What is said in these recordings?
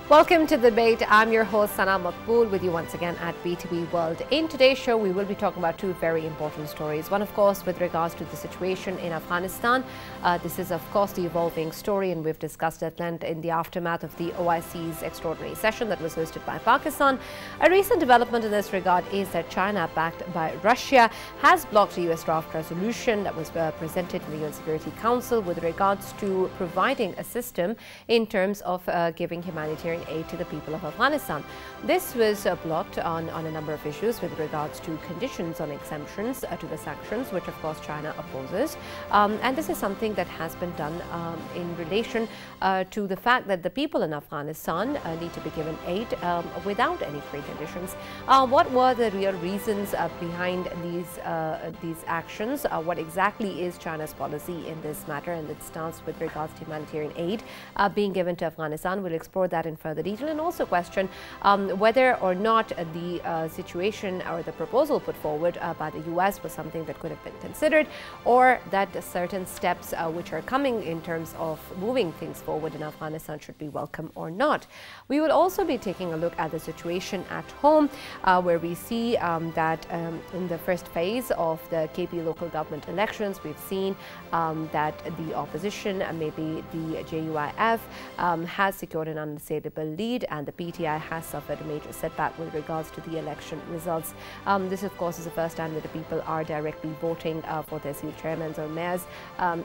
Welcome to the debate. I'm your host Sana Maqbool with you once again at B2B World. In today's show, we will be talking about two very important stories. One, of course, with regards to the situation in Afghanistan. This is, of course, the evolving story, and we've discussed at length in the aftermath of the OIC's extraordinary session that was hosted by Pakistan. A recent development in this regard is that China, backed by Russia, has blocked a US draft resolution that was presented in the UN Security Council with regards to providing a system in terms of giving humanitarian aid to the people of Afghanistan. This was blocked on a number of issues with regards to conditions on exemptions to the sanctions, which of course China opposes. And this is something that has been done in relation to the fact that the people in Afghanistan need to be given aid without any preconditions. What were the real reasons behind these actions? What exactly is China's policy in this matter and its stance with regards to humanitarian aid being given to Afghanistan? We'll explore that in further detail and also question whether or not the situation or the proposal put forward by the US was something that could have been considered, or that certain steps which are coming in terms of moving things forward in Afghanistan should be welcome or not. We will also be taking a look at the situation at home, where we see that in the first phase of the KP local government elections, we've seen that the opposition, maybe the JUIF, has secured an unassailable lead, and the PTI has suffered a major setback with regards to the election results. This, of course, is the first time that the people are directly voting for their seat chairmen or mayors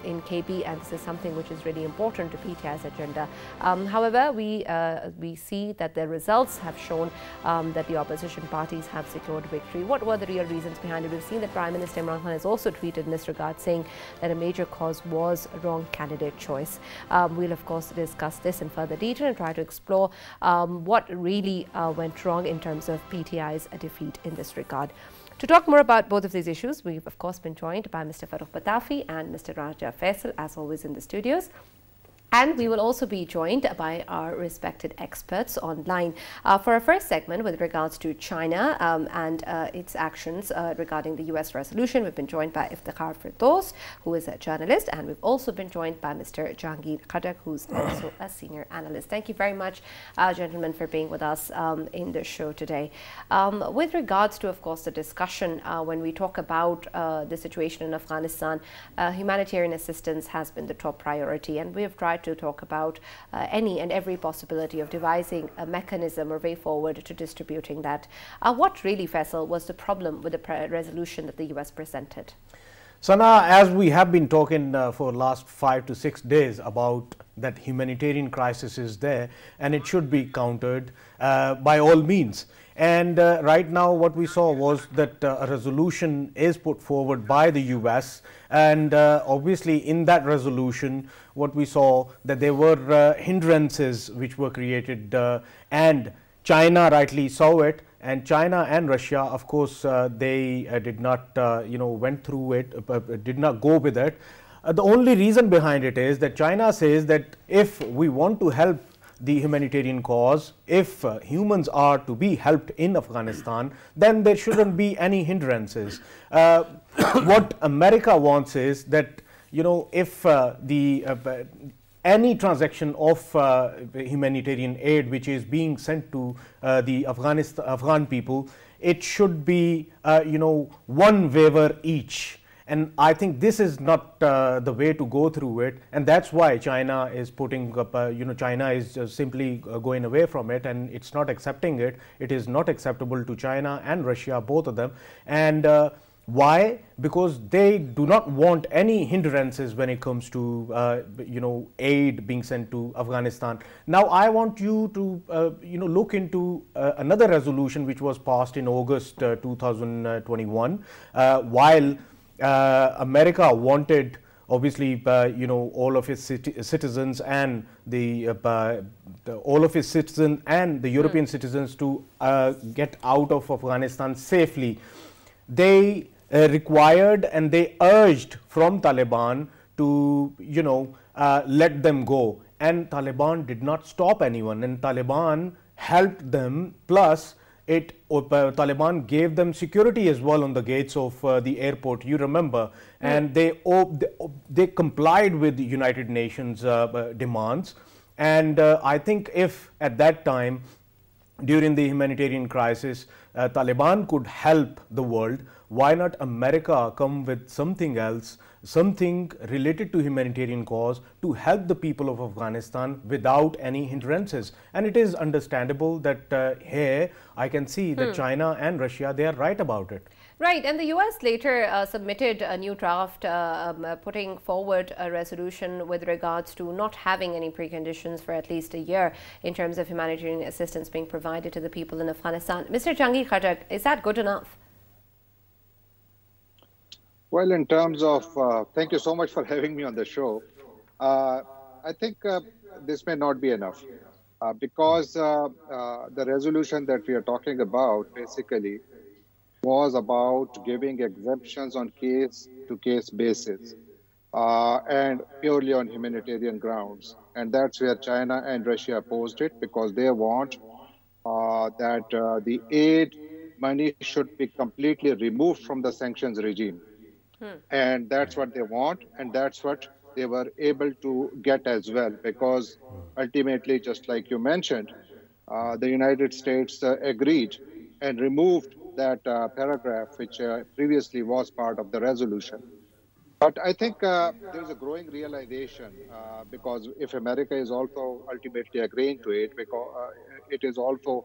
in KP, and this is something which is really important to PTI's agenda. However, we see that the results have shown that the opposition parties have secured victory. What were the real reasons behind it? We've seen that Prime Minister Imran Khan has also tweeted in this regard, saying that a major cause was wrong candidate choice. We'll, of course, discuss this in further detail and try to explore what really went wrong in terms of PTI's defeat in this regard. To talk more about both of these issues, we've of course been joined by Mr. Farrukh Batafi and Mr. Raja Faisal, as always, in the studios. And we will also be joined by our respected experts online. For our first segment with regards to China and its actions regarding the US resolution, we've been joined by Iftikhar Firdaus, who is a journalist, and we've also been joined by Mr. Jahangir Khattak, who's also a senior analyst. Thank you very much, gentlemen, for being with us in the show today. With regards to, of course, the discussion, when we talk about the situation in Afghanistan, humanitarian assistance has been the top priority, and we have tried to talk about any and every possibility of devising a mechanism or way forward to distributing that. What really, Faisal, was the problem with the resolution that the US presented? Sana, as we have been talking for the last 5 to 6 days about that humanitarian crisis is there and it should be countered by all means. And right now what we saw was that a resolution is put forward by the US, and obviously in that resolution what we saw that there were hindrances which were created, and China rightly saw it, and China and Russia, of course, they did not went through it, did not go with it. The only reason behind it is that China says that if we want to help the humanitarian cause, if humans are to be helped in Afghanistan, then there shouldn't be any hindrances. What America wants is that, if any transaction of humanitarian aid which is being sent to the Afghan people, it should be one waiver each. And I think this is not the way to go through it, and that's why China is putting up, China is simply going away from it, and it's not accepting it. It is not acceptable to China and Russia, both of them. And why? Because they do not want any hindrances when it comes to aid being sent to Afghanistan. Now I want you to look into another resolution which was passed in August 2021, while America wanted, obviously, all of its citizens and the European citizens to get out of Afghanistan safely. They required and they urged from Taliban to let them go, and Taliban did not stop anyone, and Taliban helped them, plus Taliban gave them security as well on the gates of the airport, you remember, and they complied with the United Nations demands, And I think if at that time, during the humanitarian crisis, Taliban could help the world, why not America come with something else, something related to humanitarian cause to help the people of Afghanistan without any hindrances? And it is understandable that here I can see that China and Russia, they are right about it. Right, and the US later submitted a new draft putting forward a resolution with regards to not having any preconditions for at least a year in terms of humanitarian assistance being provided to the people in Afghanistan. Mr. Jahangir Khattak, is that good enough? Well, in terms of, thank you so much for having me on the show. I think this may not be enough because the resolution that we are talking about basically was about giving exemptions on case-to-case basis and purely on humanitarian grounds. And that's where China and Russia opposed it, because they want that the aid money should be completely removed from the sanctions regime. And that's what they want, and that's what they were able to get as well, because ultimately, just like you mentioned, the United States agreed and removed that paragraph, which previously was part of the resolution. But I think there's a growing realization, because if America is also ultimately agreeing to it, because it is also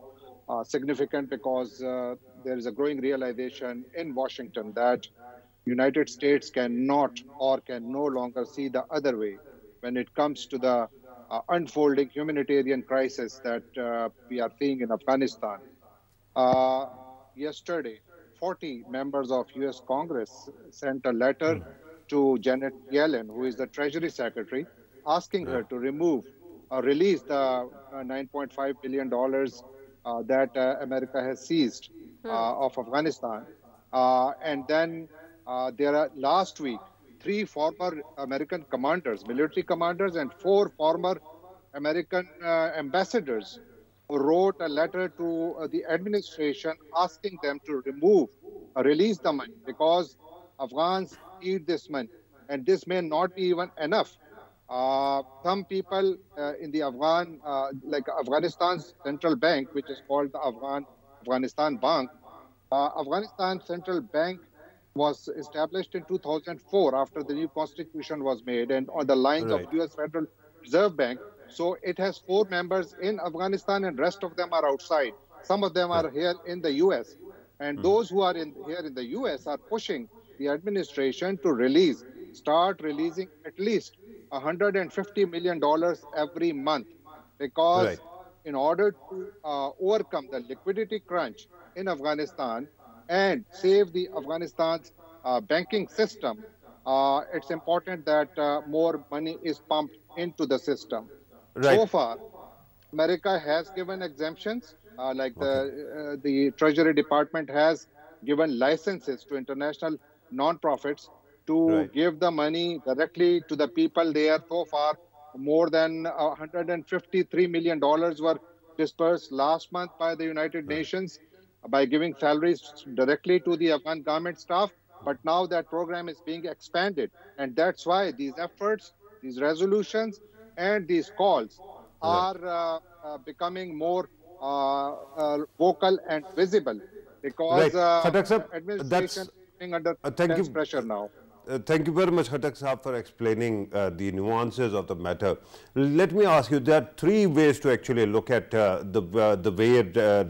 significant, because there is a growing realization in Washington that United States cannot or can no longer see the other way when it comes to the unfolding humanitarian crisis that we are seeing in Afghanistan. Yesterday, 40 members of US Congress sent a letter to Janet Yellen, who is the Treasury Secretary, asking her to release the $9.5 billion that America has seized of Afghanistan. And then last week, 3 former American commanders, military commanders, and 4 former American ambassadors wrote a letter to the administration asking them to release the money, because Afghans need this money, and this may not be even enough. Some people in the like Afghanistan's central bank, which is called the Afghanistan Bank, Afghanistan Central Bank was established in 2004 after the new constitution was made, and on the lines of US Federal Reserve Bank. So it has 4 members in Afghanistan, and rest of them are outside. Some of them are here in the US. And those who are here in the US are pushing the administration to start releasing at least $150 million every month. Because in order to overcome the liquidity crunch in Afghanistan and save the Afghanistan's banking system, it's important that more money is pumped into the system. So far, America has given exemptions, like the Treasury Department has given licenses to international non-profits to give the money directly to the people there. So far, more than $153 million were dispersed last month by the United Nations by giving salaries directly to the Afghan government staff. But now that program is being expanded. And that's why these efforts, these resolutions, and these calls are becoming more vocal and visible, because administration is being under intense pressure now. Thank you very much, Khattak Saab, for explaining the nuances of the matter. Let me ask you, there are 3 ways to actually look at the way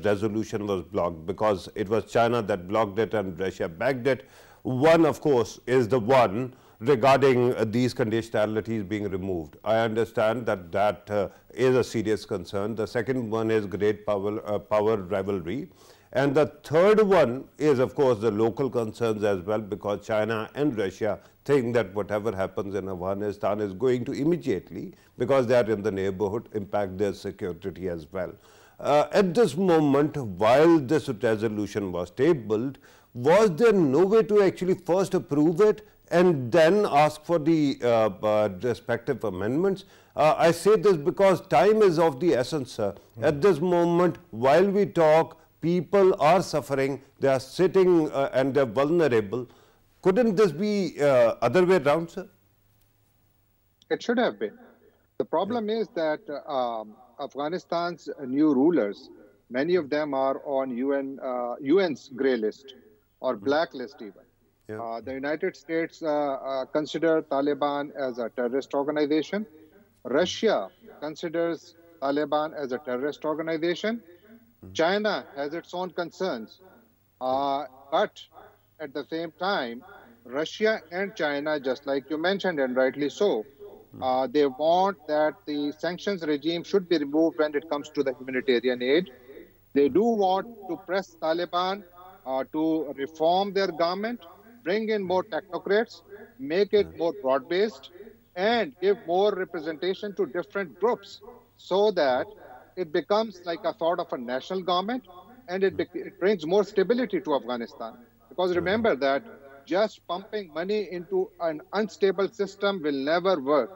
resolution was blocked, because it was China that blocked it and Russia backed it. One, of course, is the one regarding these conditionalities being removed. I understand that that is a serious concern. The second one is great power rivalry. And the third one is, of course, the local concerns as well, because China and Russia think that whatever happens in Afghanistan is going to immediately, because they are in the neighborhood, impact their security as well. At this moment, while this resolution was tabled, was there no way to actually first approve it and then ask for the respective amendments? I say this because time is of the essence, sir. At this moment, while we talk, people are suffering, they are sitting and they are vulnerable. Couldn't this be other way around, sir? It should have been. The problem is that Afghanistan's new rulers, many of them are on UN's grey list or blacklist even. Yeah. The United States consider Taliban as a terrorist organization. Russia considers Taliban as a terrorist organization. China has its own concerns. But at the same time, Russia and China, just like you mentioned, and rightly so, they want that the sanctions regime should be removed when it comes to the humanitarian aid. They do want to press Taliban to reform their government, bring in more technocrats, make it more broad-based, and give more representation to different groups so that it becomes like a sort of a national government and it brings more stability to Afghanistan. Because remember that just pumping money into an unstable system will never work.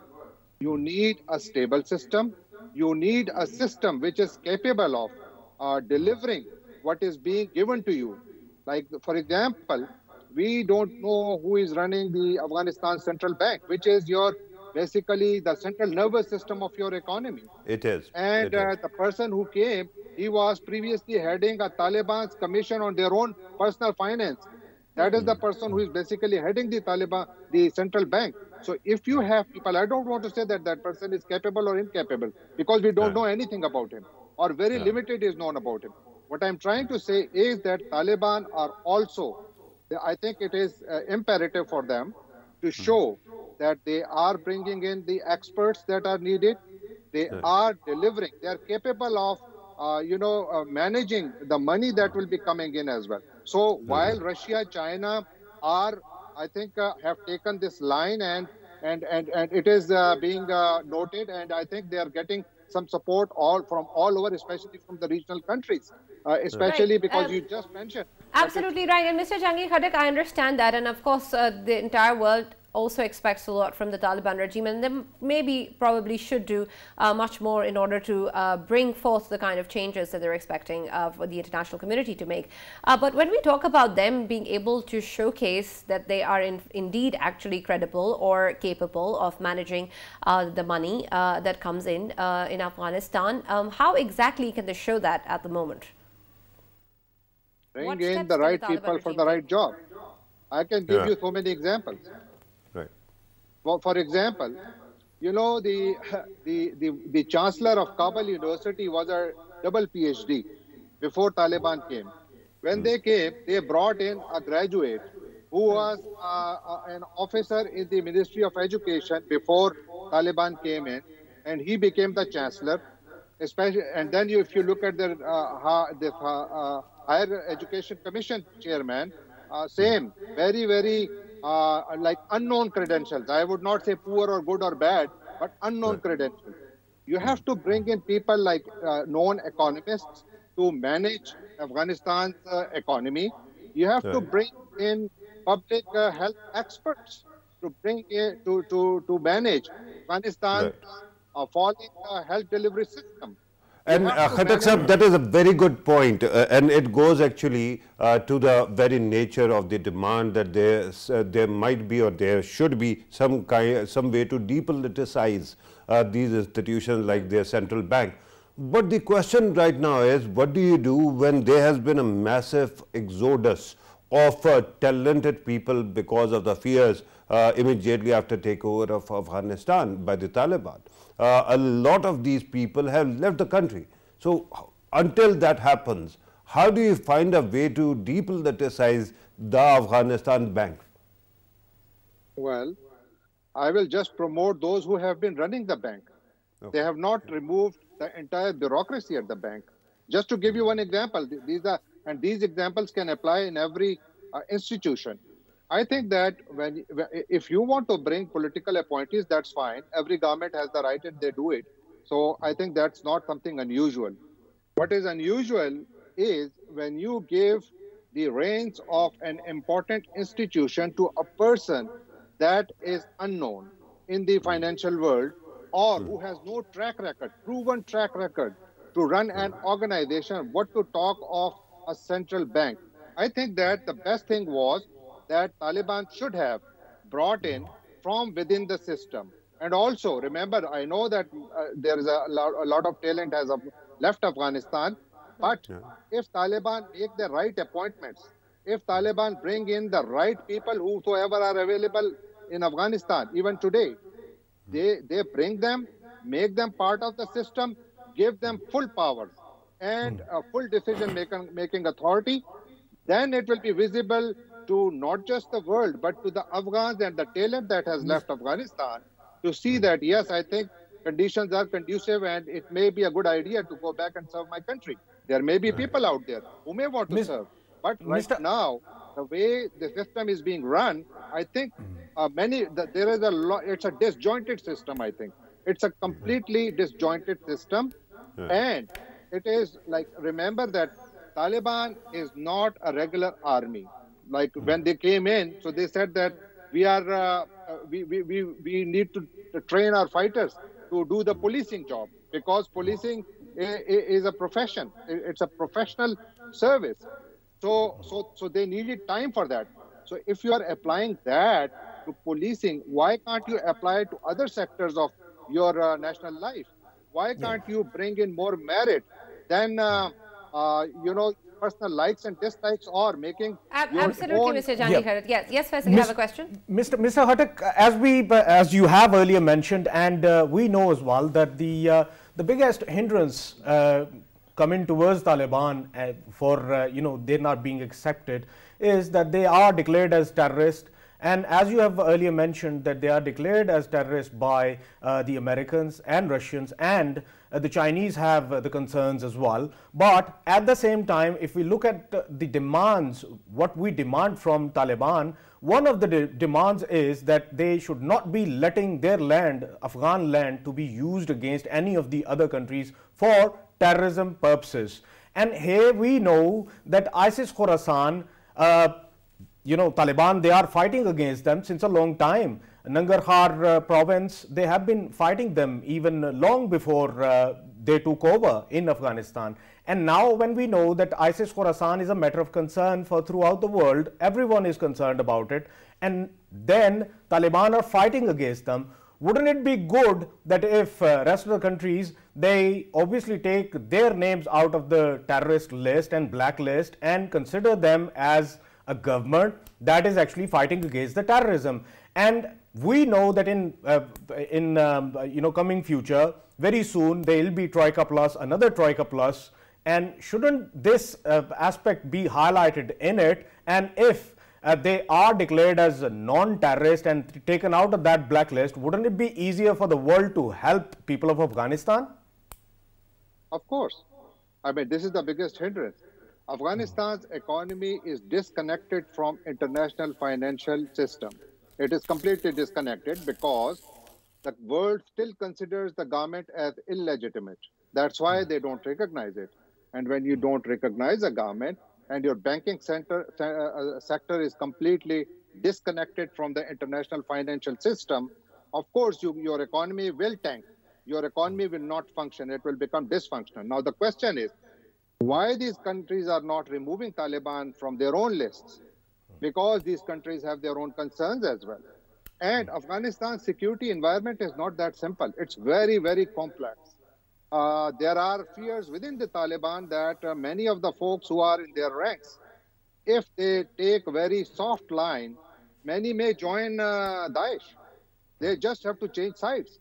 You need a stable system. You need a system which is capable of delivering what is being given to you. Like, for example, we don't know who is running the Afghanistan Central Bank, which is your basically the central nervous system of your economy. It is. And the person who came, he was previously heading a Taliban's commission on their own personal finance. That is the person who is basically heading the Taliban, the central bank. So if you have people, I don't want to say that that person is capable or incapable because we don't know anything about him or very limited is known about him. What I'm trying to say is that Taliban are also, I think it is imperative for them to show that they are bringing in the experts that are needed. They are delivering. They are capable of, managing the money that will be coming in as well. So while Russia, China are, I think, have taken this line and it is being noted, and I think they are getting some support from all over, especially from the regional countries, especially because you just mentioned. Absolutely right. And Mr. Jahangir Khattak, I understand that. And of course, the entire world also expects a lot from the Taliban regime, and they probably should do much more in order to bring forth the kind of changes that they're expecting for the international community to make. But when we talk about them being able to showcase that they are indeed actually credible or capable of managing the money that comes in Afghanistan, how exactly can they show that at the moment? Bring in the right people for the right job. I can give you so many examples. Right. Well, for example, you know, the chancellor of Kabul University was a double PhD before Taliban came. When they came, they brought in a graduate who was an officer in the Ministry of Education before Taliban came in, and he became the chancellor. Especially, and then if you look at the Higher Education Commission chairman, same, very, very like unknown credentials. I would not say poor or good or bad, but unknown credentials. You have to bring in people like known economists to manage Afghanistan's economy. You have to bring in public health experts to bring in, to manage Afghanistan's falling health delivery system. And Khattak Sahab, that is a very good point, and it goes actually to the very nature of the demand that there might be or there should be some way to depoliticize these institutions like their central bank. But the question right now is, what do you do when there has been a massive exodus of talented people because of the fears immediately after takeover of Afghanistan by the Taliban? A lot of these people have left the country. So until that happens, how do you find a way to depoliticize the Afghanistan bank? Well, I will just promote those who have been running the bank. They have not removed the entire bureaucracy at the bank. Just to give you one example, these examples can apply in every institution. I think that if you want to bring political appointees, that's fine. Every government has the right and they do it. So I think that's not something unusual. What is unusual is when you give the reins of an important institution to a person that is unknown in the financial world or who has no track record, proven track record to run an organization, what to talk of a central bank. I think that the best thing was that Taliban should have brought in from within the system And also, remember, I know that there is a lot of talent has left Afghanistan, but if Taliban make the right appointments, if Taliban bring in the right people, whosoever are available in Afghanistan, even today, they bring them, make them part of the system, give them full powers and full decision making authority, then it will be visible to not just the world, but to the Afghans and the talent that has left Afghanistan, to see that, yes, I think conditions are conducive and it may be a good idea to go back and serve my country. There may be people out there who may want to serve. But right now, the way the system is being run, I think there is a lot, it's a disjointed system, I think. It's a completely disjointed system. And it is like, remember that Taliban is not a regular army. Like when they came in, so they said that we are we need to train our fighters to do the policing job, because policing is a profession. It's a professional service. So they needed time for that. So if you are applying that to policing, why can't you apply it to other sectors of your national life? Why can't you bring in more merit than personal likes and dislikes, or making absolutely, Mr. Jahangir Khatak. Yes, Faisal, you have a question? Mr. Khatak, as you have earlier mentioned, and we know as well that the biggest hindrance coming towards Taliban for they're not being accepted is that they are declared as terrorists. And as you have earlier mentioned, that they are declared as terrorists by the Americans and Russians, and the Chinese have the concerns as well. But at the same time, if we look at the demands, what we demand from Taliban, one of the demands is that they should not be letting their land, Afghan land, to be used against any of the other countries for terrorism purposes. And here we know that ISIS Khorasan, Taliban, they are fighting against them since a long time. Nangarhar province, they have been fighting them even long before they took over in Afghanistan. And now when we know that ISIS Khorasan is a matter of concern for throughout the world, everyone is concerned about it, and then Taliban are fighting against them, wouldn't it be good that if rest of the countries, they obviously take their names out of the terrorist list and blacklist and consider them as a government that is actually fighting against the terrorism? And we know that in coming future, very soon there will be Troika Plus, another Troika Plus, and shouldn't this aspect be highlighted in it? And if they are declared as a non-terrorist and taken out of that blacklist, wouldn't it be easier for the world to help people of Afghanistan? Of course. I mean, this is the biggest hindrance. Afghanistan's economy is disconnected from international financial system. It is completely disconnected because the world still considers the government as illegitimate. That's why they don't recognize it. And when you don't recognize a government and your banking sector is completely disconnected from the international financial system, of course, your economy will tank. Your economy will not function. It will become dysfunctional. Now, the question is, why these countries are not removing Taliban from their own lists? Because these countries have their own concerns as well. And Afghanistan's security environment is not that simple. It's very, very complex. There are fears within the Taliban that many of the folks who are in their ranks, if they take a very soft line, many may join Daesh. They just have to change sides.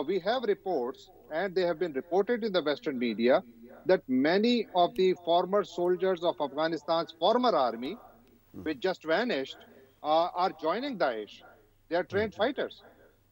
We have reports, and they have been reported in the Western media, that many of the former soldiers of Afghanistan's former army, which just vanished, are joining Daesh. They are trained fighters.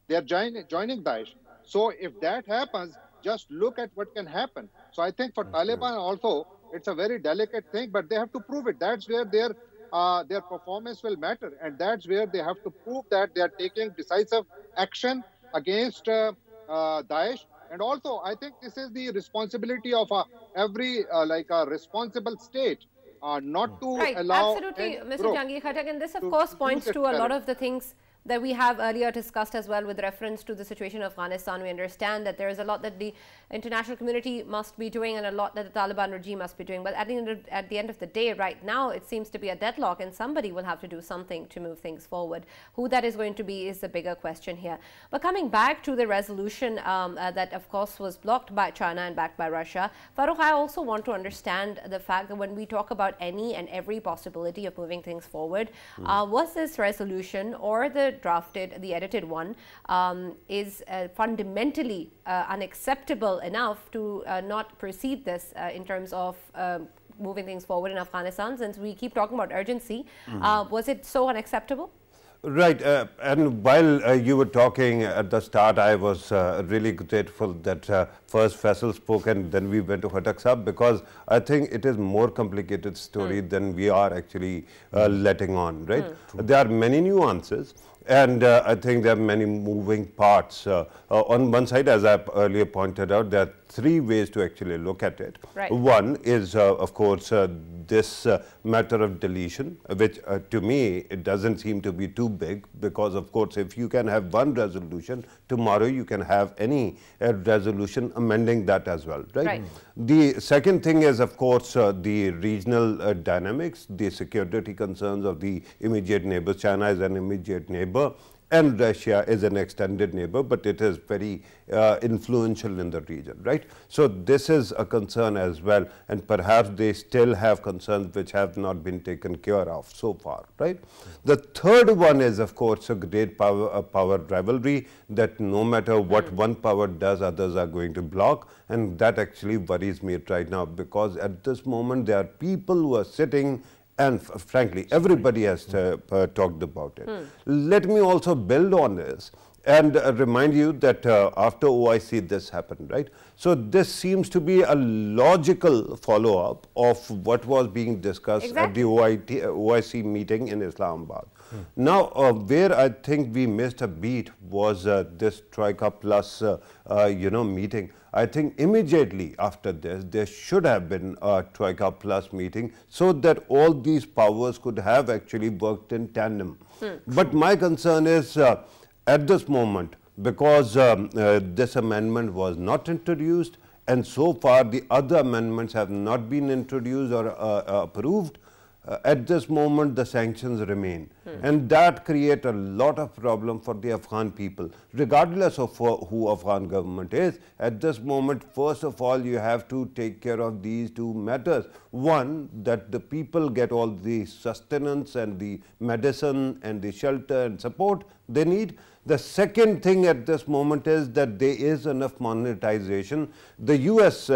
They are joining Daesh. So if that happens, just look at what can happen. So I think for Taliban also, it's a very delicate thing, but they have to prove it. That's where their performance will matter. And that's where they have to prove that they are taking decisive action against Daesh. And also, I think this is the responsibility of every responsible state not to allow. Absolutely, Mr. Jahangir Khatak, and this of course points to a lot of the things that we have earlier discussed as well with reference to the situation of Afghanistan. We understand that there is a lot that the international community must be doing and a lot that the Taliban regime must be doing. But at the end of the day, right now, it seems to be a deadlock and somebody will have to do something to move things forward. Who that is going to be is the bigger question here. But coming back to the resolution that, of course, was blocked by China and backed by Russia, Farrukh, I also want to understand the fact that when we talk about any and every possibility of moving things forward, was this resolution or the edited one is fundamentally unacceptable enough to not proceed this in terms of moving things forward in Afghanistan, since we keep talking about urgency. Was it so unacceptable? Right, and while you were talking at the start, I was really grateful that first Faisal spoke and then we went to Khattak Sahab, because I think it is more complicated story than we are actually letting on, right? There are many nuances. And I think there are many moving parts. On one side, as I earlier pointed out, there are three ways to actually look at it. Right. One is, of course, this matter of deletion, which to me, it doesn't seem to be too big, because, of course, if you can have one resolution, tomorrow you can have any resolution amending that as well, right? The second thing is, of course, the regional dynamics, the security concerns of the immediate neighbors. China is an immediate neighbor, and Russia is an extended neighbor, but it is very influential in the region, right? So this is a concern as well, and perhaps they still have concerns which have not been taken care of so far, right? The third one is, of course, a great power rivalry, that no matter what one power does, others are going to block, and that actually worries me right now, because at this moment there are people who are sitting, and frankly, everybody has talked about it. Let me also build on this and remind you that after OIC this happened, right? So this seems to be a logical follow-up of what was being discussed at the OIC meeting in Islamabad. Now, where I think we missed a beat was this Troika Plus, meeting. I think immediately after this, there should have been a Troika Plus meeting so that all these powers could have actually worked in tandem. But my concern is at this moment, because this amendment was not introduced, and so far the other amendments have not been introduced or approved, at this moment the sanctions remain, and that create a lot of problem for the Afghan people, regardless of who Afghan government is. At this moment, first of all, you have to take care of these two matters. One, that the people get all the sustenance and the medicine and the shelter and support they need. The second thing at this moment is that there is enough monetization. The US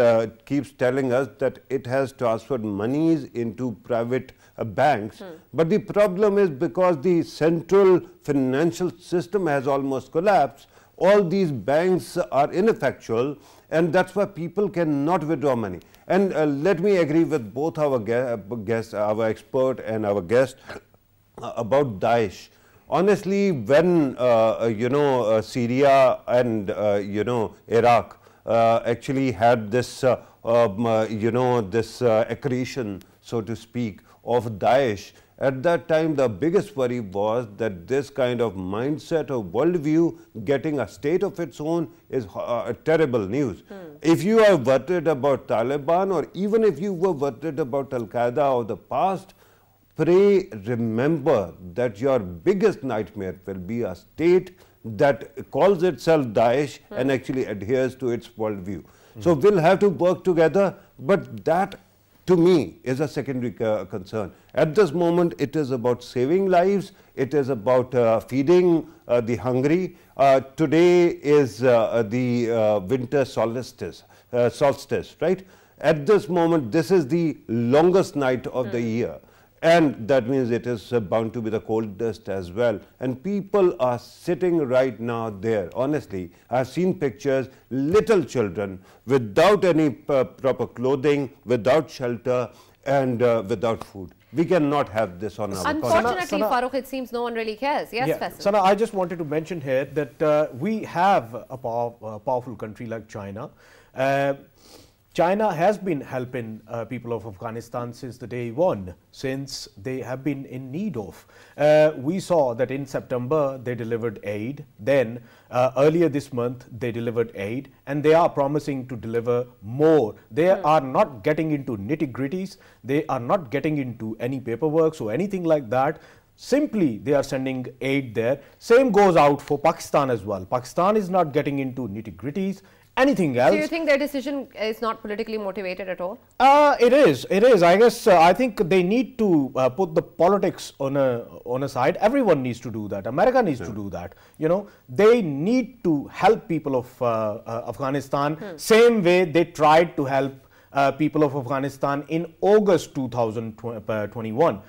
keeps telling us that it has transferred monies into private banks, but the problem is because the central financial system has almost collapsed, all these banks are ineffectual, and that's why people cannot withdraw money. And let me agree with both our guests, our expert and our guest, about Daesh. Honestly, when Syria and Iraq actually had this this accretion, so to speak, of Daesh, at that time the biggest worry was that this kind of mindset or worldview getting a state of its own is terrible news. If you are worried about Taliban, or even if you were worried about Al-Qaeda of the past, pray remember that your biggest nightmare will be a state that calls itself Daesh and actually adheres to its worldview. So we'll have to work together, but that to me is a secondary concern. At this moment, it is about saving lives, it is about feeding the hungry. Today is the winter solstice, right? At this moment, this is the longest night of the year. And that means it is bound to be the coldest as well. And people are sitting right now there. Honestly, I've seen pictures, little children without any proper clothing, without shelter, and without food. We cannot have this on our continent. Unfortunately, Farrukh, it seems no one really cares. Yes, Faisal. Sana, I just wanted to mention here that we have a powerful country like China. China has been helping people of Afghanistan since the day one, since they have been in need of. We saw that in September they delivered aid, then earlier this month they delivered aid, and they are promising to deliver more. They are not getting into nitty-gritties, they are not getting into any paperwork or anything like that. Simply they are sending aid there. Same goes out for Pakistan as well. Pakistan is not getting into nitty-gritties. Anything else? Do you think their decision is not politically motivated at all? It is. It is. I guess I think they need to put the politics on a side. Everyone needs to do that. America needs to do that. You know, they need to help people of Afghanistan. Same way they tried to help people of Afghanistan in August 2021.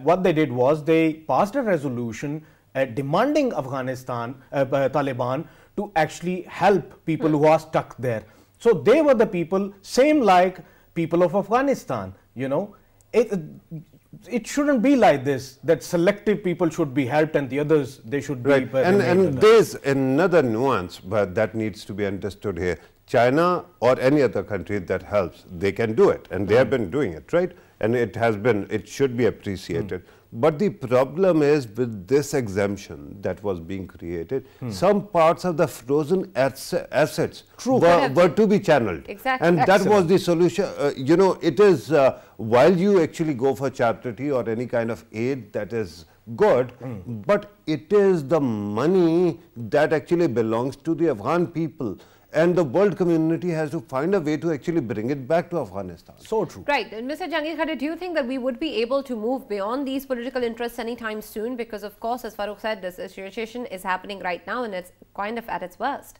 What they did was they passed a resolution demanding Afghanistan, Taliban, to actually help people who are stuck there. So they were the people, same like people of Afghanistan, you know. It shouldn't be like this, that selective people should be helped and the others, they should be... Right. And there's another nuance but that needs to be understood here. China or any other country that helps, they can do it, and they have been doing it, right? And it should be appreciated. But the problem is with this exemption that was being created, some parts of the frozen assets were to be channeled. Exactly. And that was the solution. You know, it is, while you actually go for charity or any kind of aid, that is good, but it is the money that actually belongs to the Afghan people. And the world community has to find a way to actually bring it back to Afghanistan. So true. Right. And Mr. Jahangir Khattar, do you think that we would be able to move beyond these political interests anytime soon? Because, of course, as Farooq said, this situation is happening right now and it's kind of at its worst.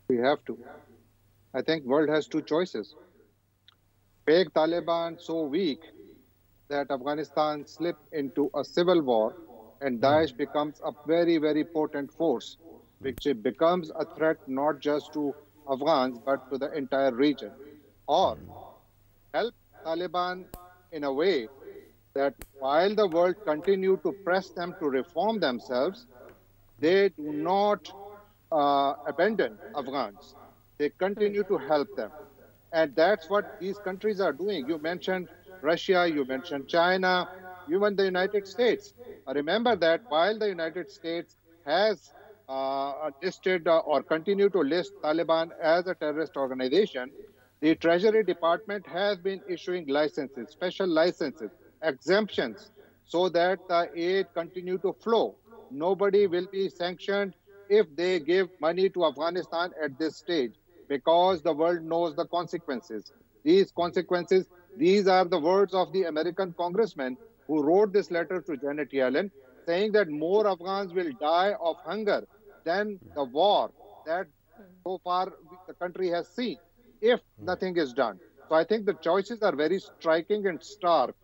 We have to. I think world has two choices. Make Taliban so weak that Afghanistan slip into a civil war and Daesh becomes a very, very potent force, which becomes a threat not just to Afghans but to the entire region. Or help Taliban in a way that while the world continue to press them to reform themselves, they do not abandon Afghans. They continue to help them. And that's what these countries are doing. You mentioned Russia, you mentioned China, even the United States. Remember that while the United States has listed or continue to list Taliban as a terrorist organization, the Treasury Department has been issuing licenses, special licenses, exemptions, so that the aid continue to flow. Nobody will be sanctioned if they give money to Afghanistan at this stage, because the world knows the consequences. These consequences, these are the words of the American congressman who wrote this letter to Janet Yellen, saying that more Afghans will die of hunger than the war that so far the country has seen if nothing is done. So I think the choices are very striking and stark,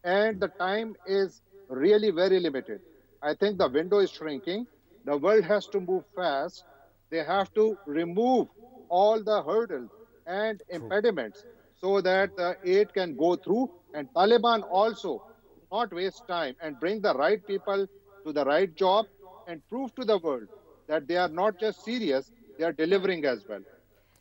and the time is really very limited. I think the window is shrinking. The world has to move fast. They have to remove all the hurdles and impediments so that the aid can go through, and Taliban also not waste time and bring the right people to the right job and prove to the world that they are not just serious, they are delivering as well.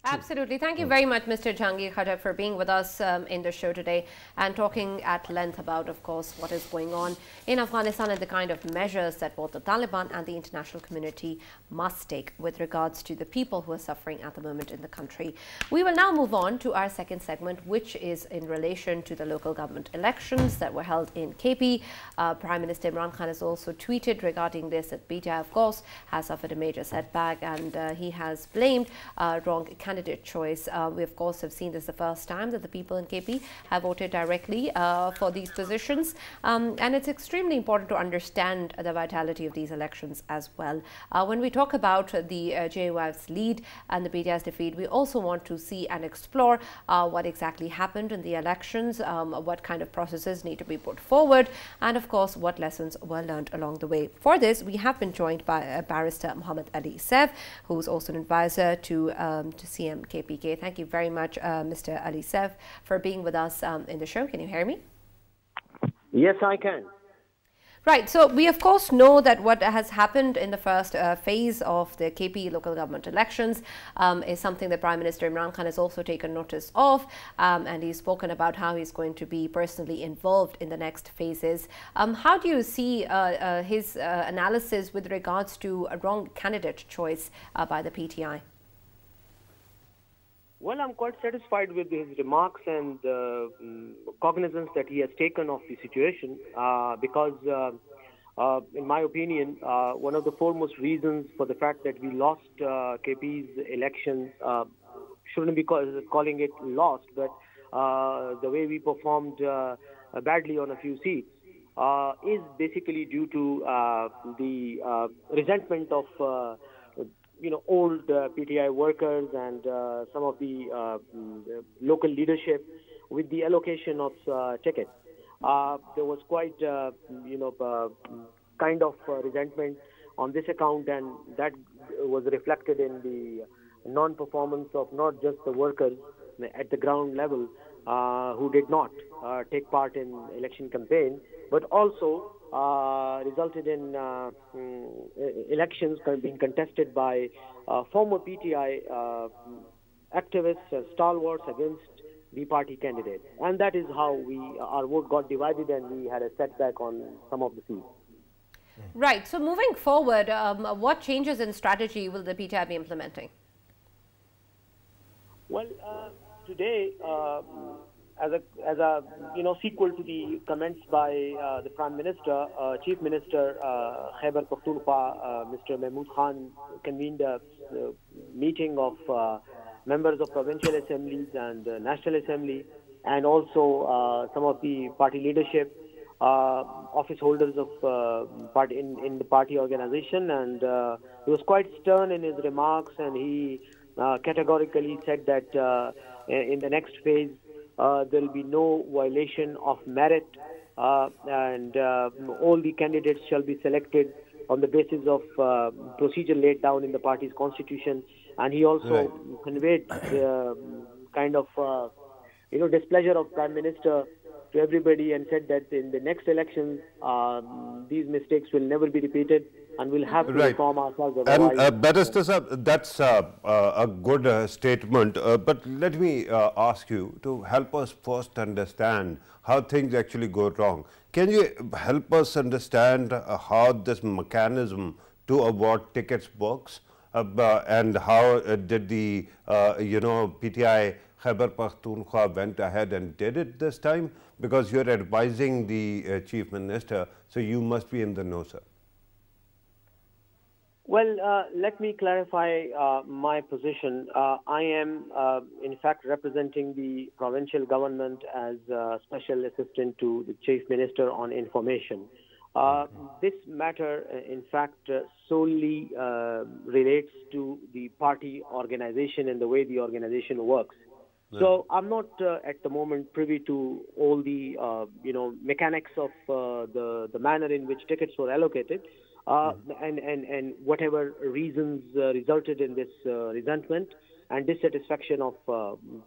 Absolutely. Thank you very much, Mr. Jahangir Khattar, for being with us in the show today and talking at length about, of course, what is going on in Afghanistan and the kind of measures that both the Taliban and the international community must take with regards to the people who are suffering at the moment in the country. We will now move on to our second segment, which is in relation to the local government elections that were held in KP. Prime Minister Imran Khan has also tweeted regarding this that BTA, of course, has suffered a major setback, and he has blamed wrong candidate choice. We of course have seen this the first time that the people in KP have voted directly for these positions, and it's extremely important to understand the vitality of these elections as well. When we talk about the JUIF's lead and the BTI's defeat, we also want to see and explore what exactly happened in the elections, what kind of processes need to be put forward, and of course what lessons were learned along the way. For this, we have been joined by Barrister Muhammad Ali Saif, who is also an advisor to CM KPK. Thank you very much, Mr. Ali Saif, for being with us in the show. Can you hear me? Yes, I can. Right. So we, of course, know that what has happened in the first phase of the KP local government elections is something that Prime Minister Imran Khan has also taken notice of, and he's spoken about how he's going to be personally involved in the next phases. How do you see his analysis with regards to a wrong candidate choice by the PTI? Well, I'm quite satisfied with his remarks and cognizance that he has taken of the situation because, in my opinion, one of the foremost reasons for the fact that we lost KP's election, shouldn't be calling it lost, but the way we performed badly on a few seats is basically due to the resentment of old PTI workers and some of the local leadership with the allocation of tickets. There was quite, kind of resentment on this account, and that was reflected in the non-performance of not just the workers at the ground level who did not take part in election campaign, but also resulted in elections being contested by former PTI activists and stalwarts against the party candidates. And that is how our vote got divided and we had a setback on some of the seats. Right. So moving forward, what changes in strategy will the PTI be implementing? Well, today, as a sequel to the comments by the Prime Minister, Chief Minister Khyber Pakhtunkhwa, Mr. Mahmood Khan convened a meeting of members of provincial assemblies and National Assembly, and also some of the party leadership, office holders of party in the party organization, and he was quite stern in his remarks, and he categorically said that in the next phase there will be no violation of merit, and all the candidates shall be selected on the basis of procedure laid down in the party's constitution. And he also conveyed kind of displeasure of Prime Minister to everybody, and said that in the next elections these mistakes will never be repeated, and we'll have to reform ourselves. And Barrister Sahab, that's a good statement, but let me ask you to help us first understand how things actually go wrong. Can you help us understand how this mechanism to award tickets works, and how did the PTI Khyber Pakhtunkhwa went ahead and did it this time? Because you're advising the Chief Minister, so you must be in the know, sir. Well, let me clarify my position. I am, in fact, representing the provincial government as Special Assistant to the Chief Minister on Information. This matter, in fact, solely relates to the party organization and the way the organization works. So I'm not at the moment privy to all the mechanics of the manner in which tickets were allocated, and whatever reasons resulted in this resentment and dissatisfaction of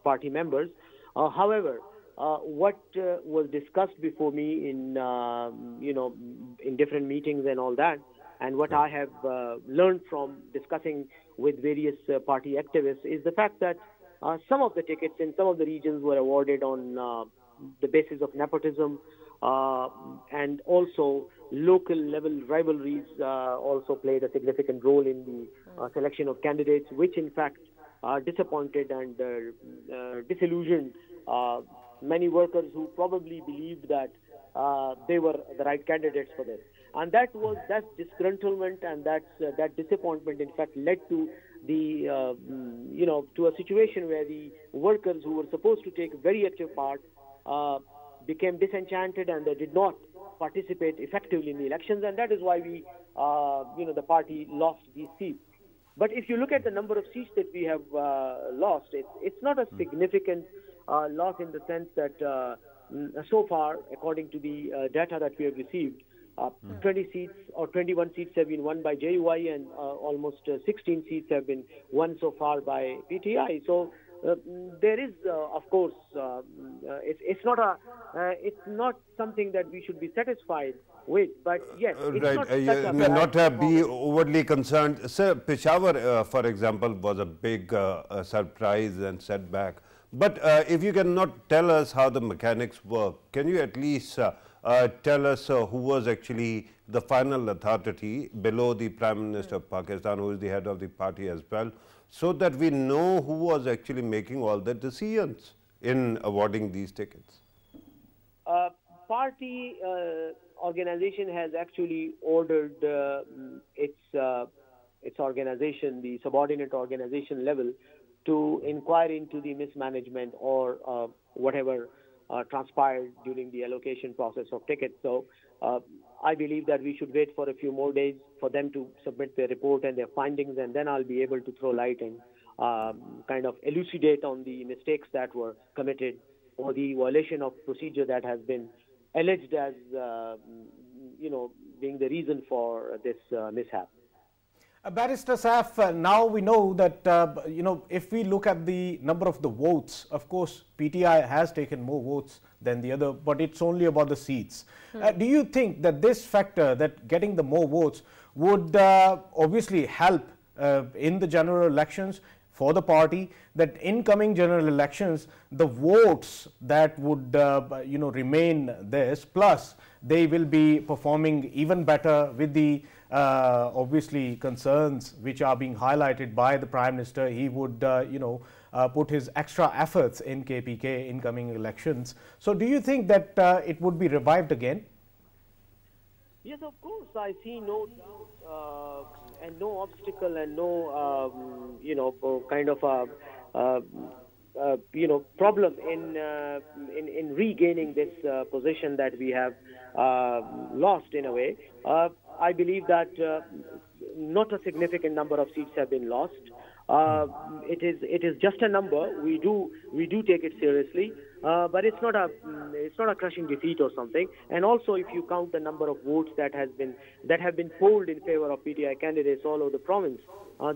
party members. However, what was discussed before me in in different meetings and all that, and what I have learned from discussing with various party activists is the fact that some of the tickets in some of the regions were awarded on the basis of nepotism, and also local level rivalries also played a significant role in the selection of candidates, which in fact disappointed and disillusioned many workers who probably believed that they were the right candidates for this. And that disgruntlement and that disappointment, in fact, led to the to a situation where the workers who were supposed to take very active part became disenchanted, and they did not participate effectively in the elections, and that is why we the party lost these seats. But if you look at the number of seats that we have lost, it's not a significant loss in the sense that so far, according to the data that we have received, 20 seats or 21 seats have been won by JUI, and almost 16 seats have been won so far by PTI. So there is, of course, it's not something that we should be satisfied with, but yes, it's right. not such a bad Not be performance. overly concerned. Sir, Peshawar, for example, was a big surprise and setback. But if you cannot tell us how the mechanics work, can you at least tell us who was actually the final authority below the Prime Minister of Pakistan, who is the head of the party as well, so that we know who was actually making all the decisions in awarding these tickets? Party organization has actually ordered its organization, the subordinate organization level, to inquire into the mismanagement or whatever transpired during the allocation process of tickets. So I believe that we should wait for a few more days for them to submit their report and their findings, and then I'll be able to throw light and kind of elucidate on the mistakes that were committed or the violation of procedure that has been alleged as, being the reason for this mishap. Barrister Saif, now we know that, if we look at the number of the votes, of course, PTI has taken more votes than the other, but it's only about the seats. Do you think that this factor, that getting the more votes, would obviously help in the general elections for the party, that incoming general elections, the votes that would, remain theirs, plus they will be performing even better with the obviously concerns which are being highlighted by the Prime Minister. He would, put his extra efforts in KPK in coming elections. So do you think that it would be revived again? Yes, of course. I see no doubt and no obstacle and no, kind of problem in regaining this position that we have lost in a way. I believe that not a significant number of seats have been lost. It is just a number. We do take it seriously, but it's not a crushing defeat or something. And also, if you count the number of votes that have been polled in favor of PTI candidates all over the province,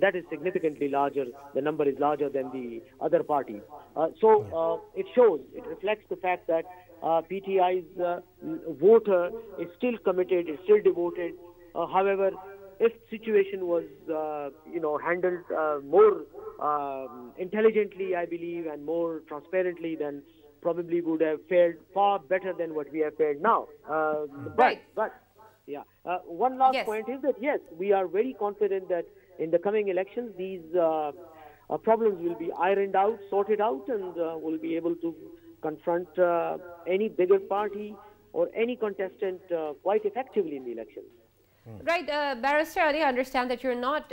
that is significantly larger. The number is larger than the other parties. It shows, it reflects the fact that PTI's voter is still committed, is still devoted. However, if situation was, handled more intelligently, I believe, and more transparently, then probably would have fared far better than what we have fared now. One last point is that, yes, we are very confident that in the coming elections, these problems will be ironed out, sorted out, and will be able to confront any bigger party or any contestant quite effectively in the elections. Right, Barrister Ali, I understand that you're not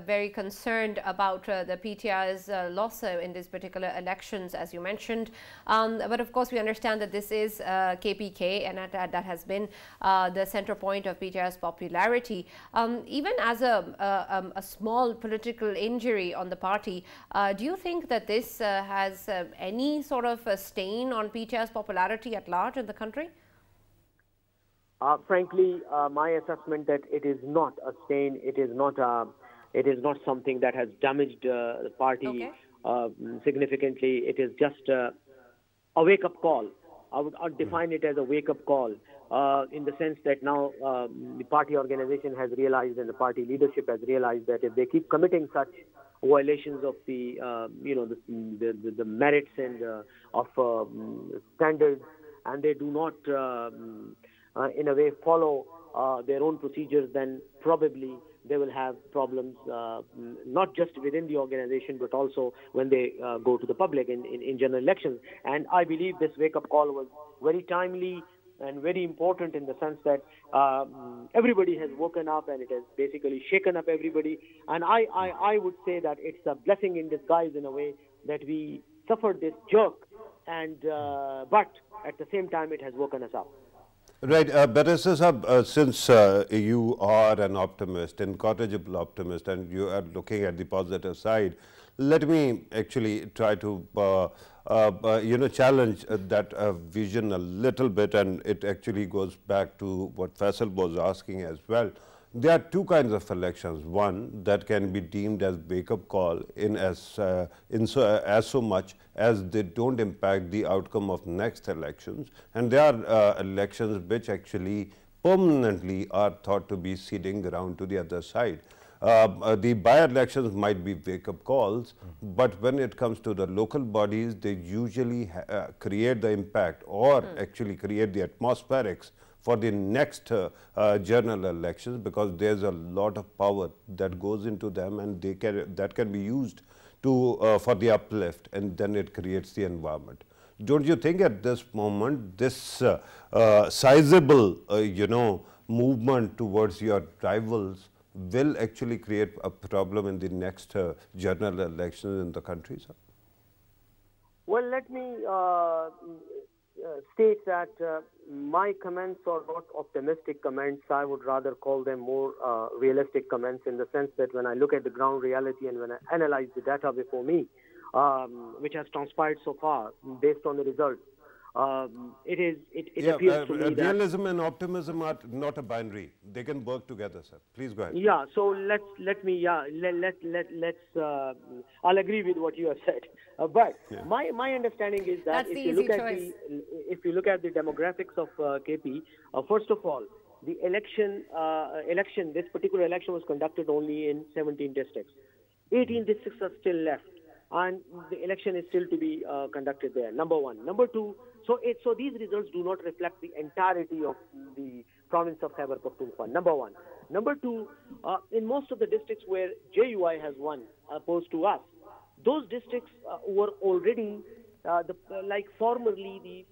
very concerned about the PTI's loss in these particular elections, as you mentioned. But of course, we understand that this is KPK, and that has been the center point of PTI's popularity. Even as a small political injury on the party, do you think that this has any sort of a stain on PTI's popularity at large in the country? Frankly, my assessment that it is not a stain. It is not something that has damaged the party significantly. It is just a wake-up call. I'd define it as a wake-up call in the sense that now the party organization has realized and the party leadership has realized that if they keep committing such violations of the the merits and of standards, and they do not in a way follow their own procedures, then probably they will have problems not just within the organization but also when they go to the public in general elections. And I believe this wake-up call was very timely and very important in the sense that everybody has woken up and it has basically shaken up everybody. And I would say that it's a blessing in disguise in a way that we suffered this jerk, and but at the same time it has woken us up. Right, Barrister Sahab, since you are an optimist, incorrigible optimist, and you are looking at the positive side, let me actually try to challenge that vision a little bit, and it actually goes back to what Faisal was asking as well. There are two kinds of elections. One that can be deemed as wake-up call as so much as they don't impact the outcome of next elections, and there are elections which permanently are thought to be ceding ground to the other side. The by-elections might be wake-up calls, but when it comes to the local bodies, they usually create the impact or actually create the atmospherics for the next general elections, because there's a lot of power that goes into them, and that can be used to for the uplift, and then it creates the environment. Don't you think at this moment this sizable movement towards your rivals will actually create a problem in the next general elections in the country, sir? Well, let me state that my comments are not optimistic comments. I would rather call them more realistic comments, in the sense that when I look at the ground reality and when I analyze the data before me, which has transpired so far based on the results, it appears to me that realism and optimism are not a binary. They can work together, sir. Please go ahead. Yeah. So let's I'll agree with what you have said. But my understanding is that if you look at the demographics of KP, first of all, the this particular election was conducted only in 17 districts. 18 districts are still left, and the election is still to be conducted there. Number one. Number two, so these results do not reflect the entirety of the province of Khyber Pakhtunkhwa. Number one. Number two, in most of the districts where JUI has won, opposed to us, those districts were already like formerly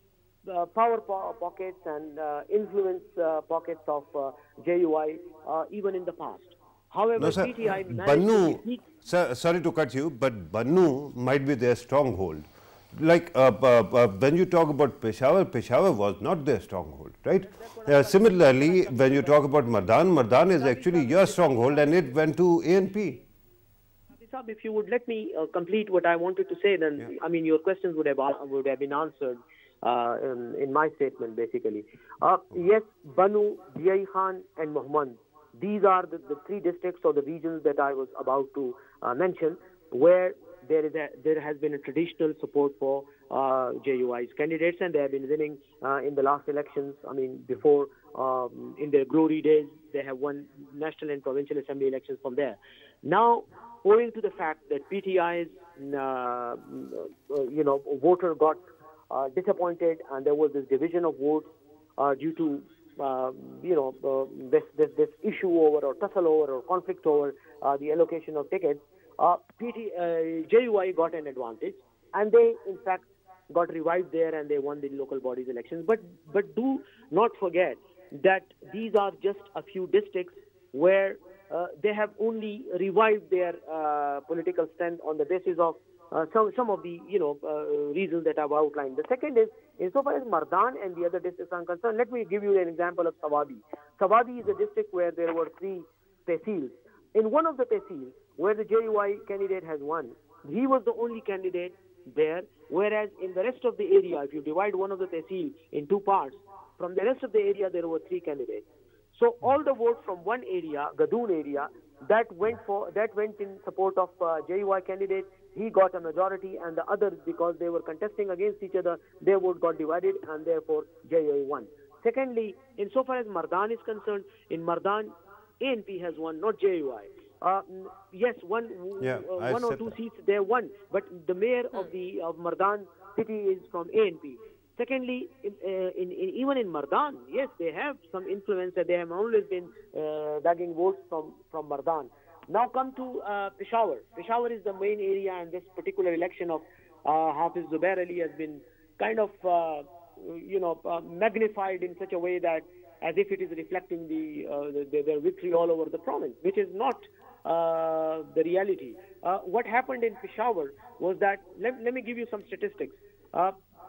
the power pockets and influence pockets of JUI even in the past. However, no, sir. PTI Bannu, sir, sorry to cut you, but Bannu might be their stronghold. Like when you talk about Peshawar, Peshawar was not their stronghold, right? Similarly, when you talk about Mardan, Mardan is actually your stronghold, and it went to ANP. If you would let me complete what I wanted to say, then I mean your questions would have been answered in my statement, basically. Yes, Bannu, Jai Khan, and Muhammad. These are the three districts or the regions that I was about to mention, where there has been a traditional support for JUI's candidates, and they have been winning in the last elections. I mean, before in their glory days, they have won national and provincial assembly elections from there. Now, owing to the fact that PTI's voter got disappointed, and there was this division of votes due to this issue over or tussle over or conflict over the allocation of tickets, JUI got an advantage, and they in fact got revived there, and they won the local bodies elections. But do not forget that these are just a few districts where they have only revived their political strength on the basis of some of the reasons that I've outlined. The second is, insofar as Mardan and the other districts are concerned, let me give you an example of Sawadi. Sawadi is a district where there were 3 tehsils. In one of the tehsils, where the JUI candidate has won, he was the only candidate there, whereas in the rest of the area, if you divide one of the tehsil in 2 parts, from the rest of the area there were 3 candidates. So all the votes from one area, Gadoon area, that went in support of JUI candidate. He got a majority, and the others, because they were contesting against each other, their vote got divided, and therefore JUI won. Secondly, insofar as Mardan is concerned, in Mardan, ANP has won, not JUI. Yes, one or two seats they won, but the mayor of Mardan city is from ANP. Secondly, even in Mardan, yes, they have some influence, that they have always been bagging votes from Mardan. Now come to Peshawar. Peshawar is the main area, and this particular election of Hafiz Zubair Ali has been kind of magnified in such a way that as if it is reflecting their victory all over the province, which is not the reality. What happened in Peshawar was that, let me give you some statistics.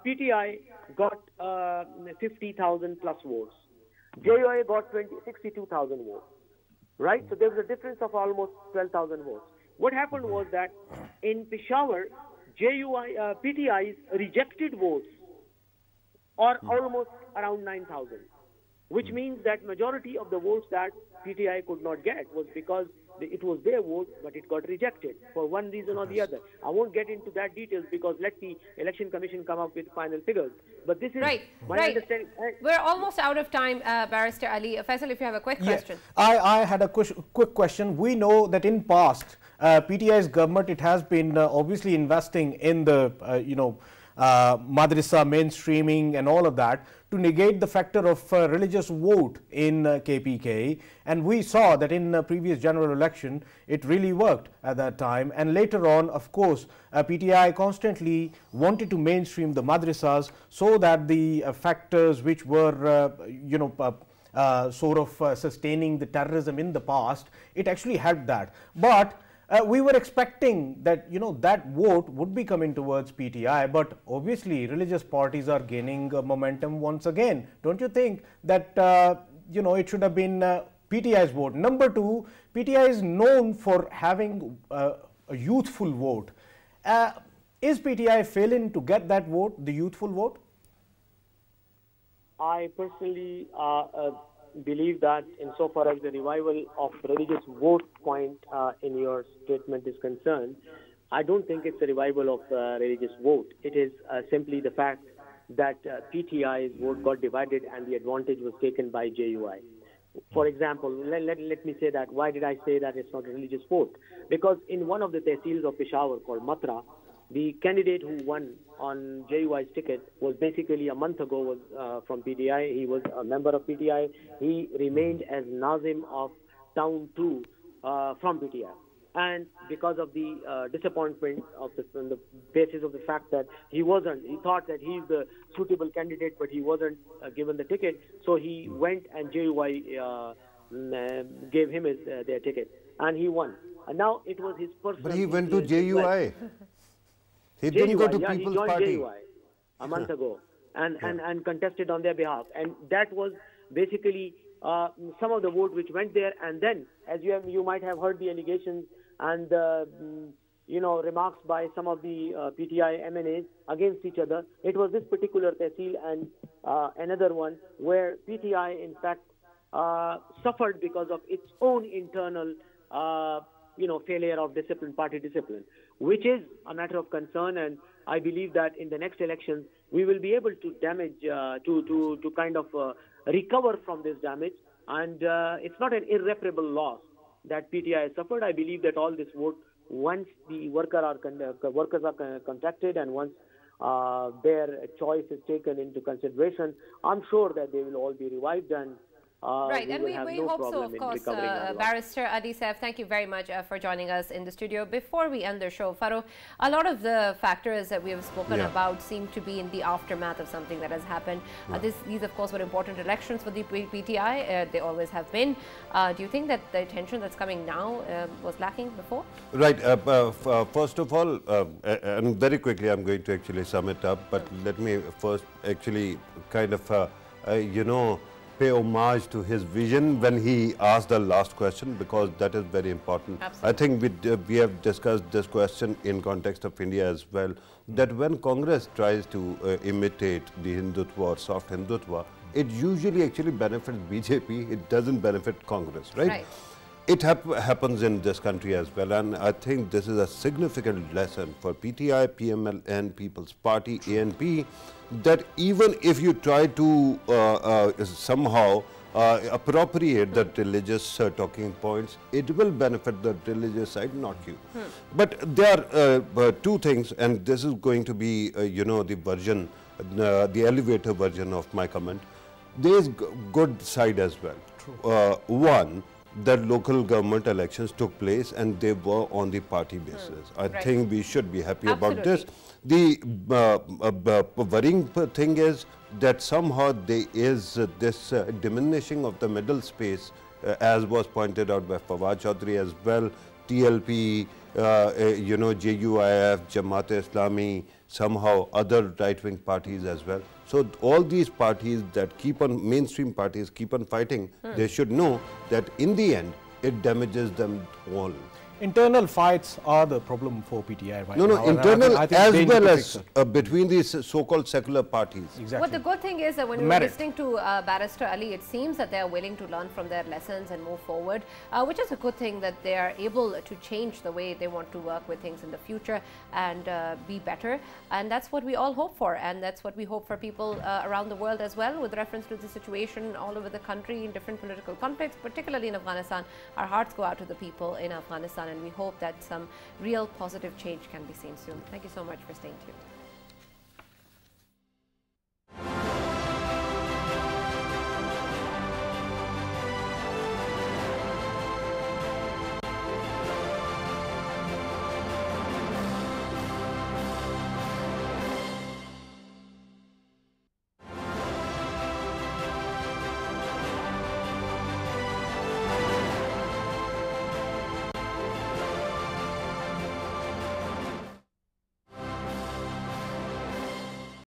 PTI got 50,000 plus votes. JUI got 62,000 votes. Right? So there was a difference of almost 12,000 votes. What happened was that in Peshawar, PTI's rejected votes are almost around 9,000, which means that majority of the votes that PTI could not get was because it was their vote, but it got rejected for one reason or the other. I won't get into that details because let the Election Commission come up with final figures. But this is my understanding. We're almost out of time, Barrister Ali. Faisal, if you have a quick question. I had a quick question. We know that in past, PTI's government, it has been obviously investing in the, madrasa mainstreaming and all of that to negate the factor of religious vote in KPK, and we saw that in previous general election it really worked at that time, and later on, of course, PTI constantly wanted to mainstream the madrasas so that the factors which were sustaining the terrorism in the past, it actually helped that. But we were expecting that that vote would be coming towards PTI, but obviously religious parties are gaining momentum once again. Don't you think that it should have been PTI's vote? Number two, PTI is known for having a youthful vote. Is PTI failing to get that vote, the youthful vote? I personally believe that insofar as the revival of religious vote point in your statement is concerned, I don't think it's a revival of religious vote. It is simply the fact that PTI's vote got divided and the advantage was taken by JUI. For example, let me say that. Why did I say that it's not a religious vote? Because in one of the tehsils of Peshawar called Matra, the candidate who won on JUI's ticket was basically a month ago was from PTI. He was a member of PTI. He remained as Nazim of Town 2 from PTI. And because of the disappointment of on the basis of the fact that he thought that he's the suitable candidate, but he wasn't given the ticket, so he went and JUI gave him their ticket, and he won. And now it was his personal... But he went to JUI. He didn't go to People's Party. He joined JUI a month ago and contested on their behalf. And that was basically some of the vote which went there. And then, as you might have heard the allegations and remarks by some of the PTI MNAs against each other, it was this particular tehsil and another one where PTI, in fact, suffered because of its own internal failure of discipline, party discipline, which is a matter of concern. And I believe that in the next elections, we will be able to to kind of recover from this damage. And it's not an irreparable loss that PTI has suffered. I believe that all this vote, once the workers are contacted and once their choice is taken into consideration, I'm sure that they will all be revived and right, and we hope so, of course. Barrister Ali Saif, thank you very much for joining us in the studio. Before we end the show, Farouk, a lot of the factors that we have spoken about seem to be in the aftermath of something that has happened. These, of course, were important elections for the PTI. They always have been. Do you think that the attention that's coming now was lacking before? Right. First of all, and very quickly, I'm going to actually sum it up. But let me first actually kind of, pay homage to his vision when he asked the last question, because that is very important. Absolutely. I think we have discussed this question in context of India as well, that when Congress tries to imitate the Hindutva or soft Hindutva, it usually actually benefits BJP, it doesn't benefit Congress, right? It happens in this country as well, and I think this is a significant lesson for PTI, PMLN, People's Party, ANP, that even if you try to somehow appropriate the religious talking points, it will benefit the religious side, not you. But there are two things, and this is going to be, the version, the elevator version of my comment. There is good side as well. True. One, that local government elections took place and they were on the party basis. I think we should be happy about this. The worrying thing is that somehow there is this diminishing of the middle space, as was pointed out by Fawad Chaudhry as well, TLP, JUIF, Jamaat-e-Islami, somehow other right-wing parties as well. So all these parties that keep on, mainstream parties keep on fighting, they should know that in the end, it damages them all. Internal fights are the problem for PTI right No, now. no, and internal I think as they need well to as fix it. between these so-called secular parties. Exactly. What the good thing is that when The we were merit. listening to Barrister Ali, it seems that they are willing to learn from their lessons and move forward, which is a good thing, that they are able to change the way they want to work with things in the future and be better. And that's what we all hope for, and that's what we hope for people around the world as well, with reference to the situation all over the country in different political contexts, particularly in Afghanistan. Our hearts go out to the people in Afghanistan, and we hope that some real positive change can be seen soon. Thank you so much for staying tuned.